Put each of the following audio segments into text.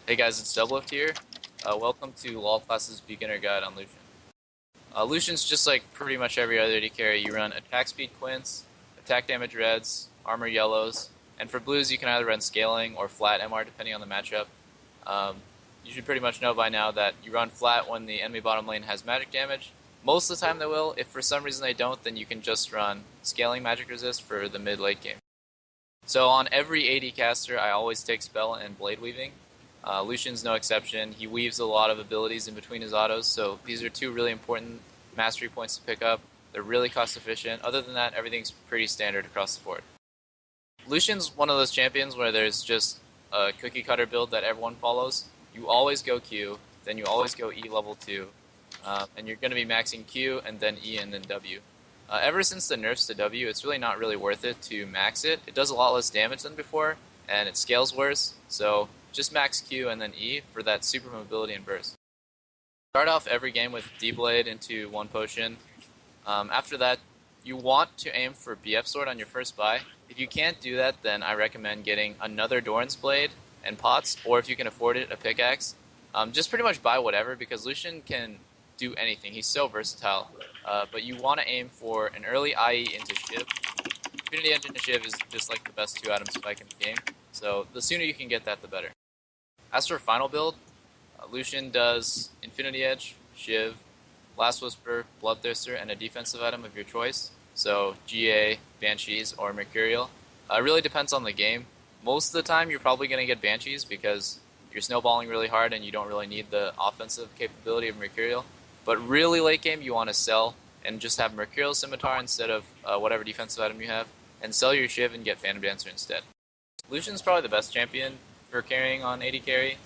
Hey guys, it's Doublelift here. Welcome to LoL Class's Beginner Guide on Lucian. Lucian's just like pretty much every other AD carry. You run attack speed quints, attack damage reds, armor yellows, and for blues you can either run scaling or flat MR depending on the matchup. You should pretty much know by now that you run flat when the enemy bottom lane has magic damage. Most of the time they will. If for some reason they don't, then you can just run scaling magic resist for the mid-late game. So on every AD caster, I always take spell and blade weaving. Lucian's no exception. He weaves a lot of abilities in between his autos, so these are two really important mastery points to pick up. They're really cost efficient. Other than that, everything's pretty standard across the board. Lucian's one of those champions where there's just a cookie cutter build that everyone follows. You always go Q, then you always go E level 2, and you're going to be maxing Q and then E and then W. Ever since the nerfs to W, it's really not really worth it to max it. It does a lot less damage than before, and it scales worse, so just max Q and then E for that super mobility and burst. Start off every game with D-Blade into 1 potion. After that, you want to aim for BF Sword on your first buy. If you can't do that, then I recommend getting another Doran's Blade and pots, or if you can afford it, a pickaxe. Just pretty much buy whatever, because Lucian can do anything. He's so versatile. But you want to aim for an early IE into Shiv. Infinity Edge into Shiv is just like the best 2 item spike in the game, so the sooner you can get that, the better. As for final build, Lucian does Infinity Edge, Shiv, Last Whisper, Bloodthirster, and a defensive item of your choice. So GA, Banshees, or Mercurial. It really depends on the game. Most of the time you're probably going to get Banshees because you're snowballing really hard and you don't really need the offensive capability of Mercurial. But really late game you want to sell and just have Mercurial Scimitar instead of whatever defensive item you have, and sell your Shiv and get Phantom Dancer instead. Lucian's probably the best champion for carrying on AD carry,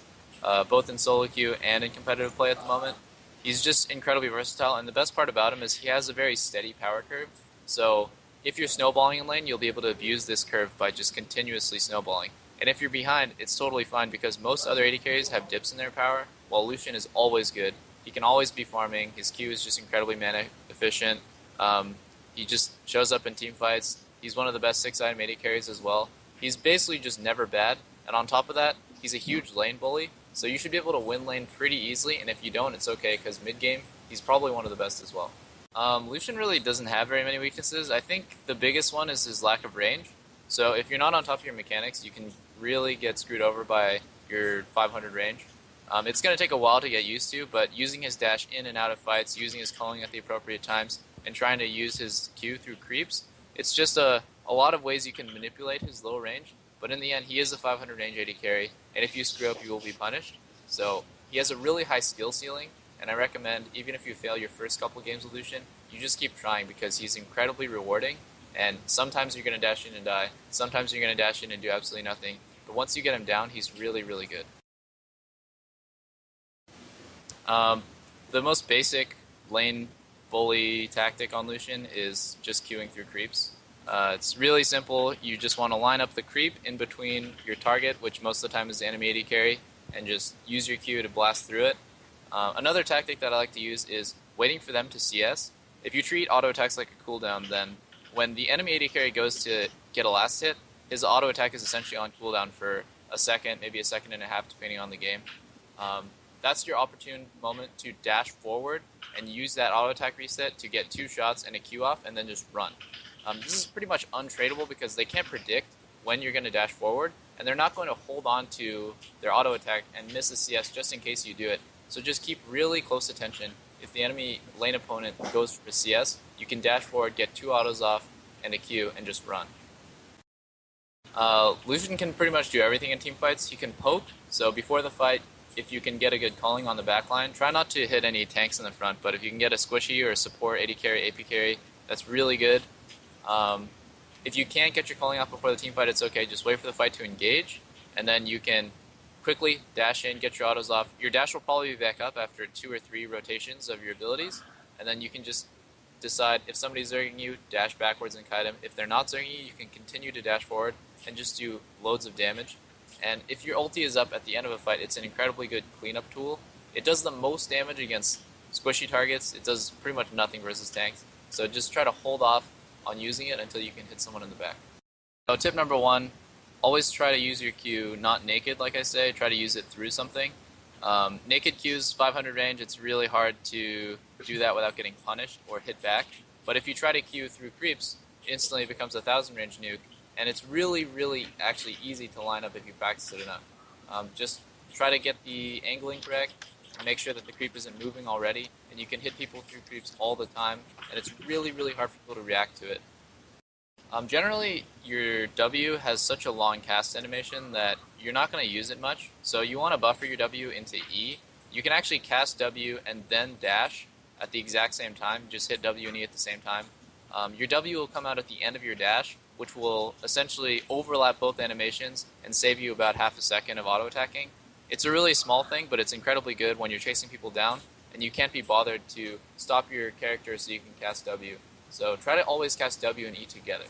both in solo queue and in competitive play at the moment. He's just incredibly versatile, and the best part about him is he has a very steady power curve. So if you're snowballing in lane, you'll be able to abuse this curve by just continuously snowballing. And if you're behind, it's totally fine because most other AD carries have dips in their power, while Lucian is always good. He can always be farming. His Q is just incredibly mana efficient. He just shows up in team fights. He's one of the best 6-item AD carries as well. He's basically just never bad. And on top of that, he's a huge lane bully, so you should be able to win lane pretty easily, and if you don't, it's okay, because mid-game, he's probably one of the best as well. Lucian really doesn't have very many weaknesses. I think the biggest one is his lack of range. So if you're not on top of your mechanics, you can really get screwed over by your 500 range. It's going to take a while to get used to, but using his dash in and out of fights, using his culling at the appropriate times, and trying to use his Q through creeps, it's just a lot of ways you can manipulate his low range. But in the end, he is a 500 range AD carry, and if you screw up, you will be punished. So he has a really high skill ceiling, and I recommend, even if you fail your first couple games with Lucian, you just keep trying because he's incredibly rewarding, and sometimes you're going to dash in and die, sometimes you're going to dash in and do absolutely nothing, but once you get him down, he's really, really good. The most basic lane bully tactic on Lucian is just queuing through creeps. It's really simple. You just want to line up the creep in between your target, which most of the time is the enemy AD carry, and just use your Q to blast through it. Another tactic that I like to use is waiting for them to CS. If you treat auto attacks like a cooldown, then when the enemy AD carry goes to get a last hit, his auto attack is essentially on cooldown for a second, maybe a second and a half, depending on the game. That's your opportune moment to dash forward and use that auto attack reset to get 2 shots and a Q off, and then just run. This is pretty much untradeable because they can't predict when you're going to dash forward, and they're not going to hold on to their auto attack and miss a CS just in case you do it. So just keep really close attention. If the enemy lane opponent goes for a CS, you can dash forward, get 2 autos off and a Q, and just run. Lucian can pretty much do everything in team fights. He can poke, so before the fight, if you can get a good calling on the back line, try not to hit any tanks in the front, but if you can get a squishy or a support AD carry, AP carry, that's really good. If you can't get your calling off before the team fight, it's okay. Just wait for the fight to engage, and then you can quickly dash in, get your autos off. Your dash will probably be back up after 2 or 3 rotations of your abilities, and then you can just decide if somebody's zerging you, dash backwards and kite him. If they're not zerging you, you can continue to dash forward and just do loads of damage. And if your ulti is up at the end of a fight, it's an incredibly good cleanup tool. It does the most damage against squishy targets. It does pretty much nothing versus tanks. So just try to hold off on using it until you can hit someone in the back. So tip number 1, Always try to use your Q not naked, like I say. Try to use it through something. Naked Q's 500 range. It's really hard to do that without getting punished or hit back. But if you try to Q through creeps, it instantly becomes a 1000 range nuke, and it's really, really actually easy to line up if you practice it enough. Just try to get the angling correct, and make sure that the creep isn't moving already, and you can hit people through creeps all the time, and it's really, really hard for people to react to it. Generally, your W has such a long cast animation that you're not going to use it much. So you want to buffer your W into E. You can actually cast W and then dash at the exact same time. Just hit W and E at the same time. Your W will come out at the end of your dash, which will essentially overlap both animations and save you about half a second of auto-attacking. It's a really small thing, but it's incredibly good when you're chasing people down, and you can't be bothered to stop your character so you can cast W. So try to always cast W and E together.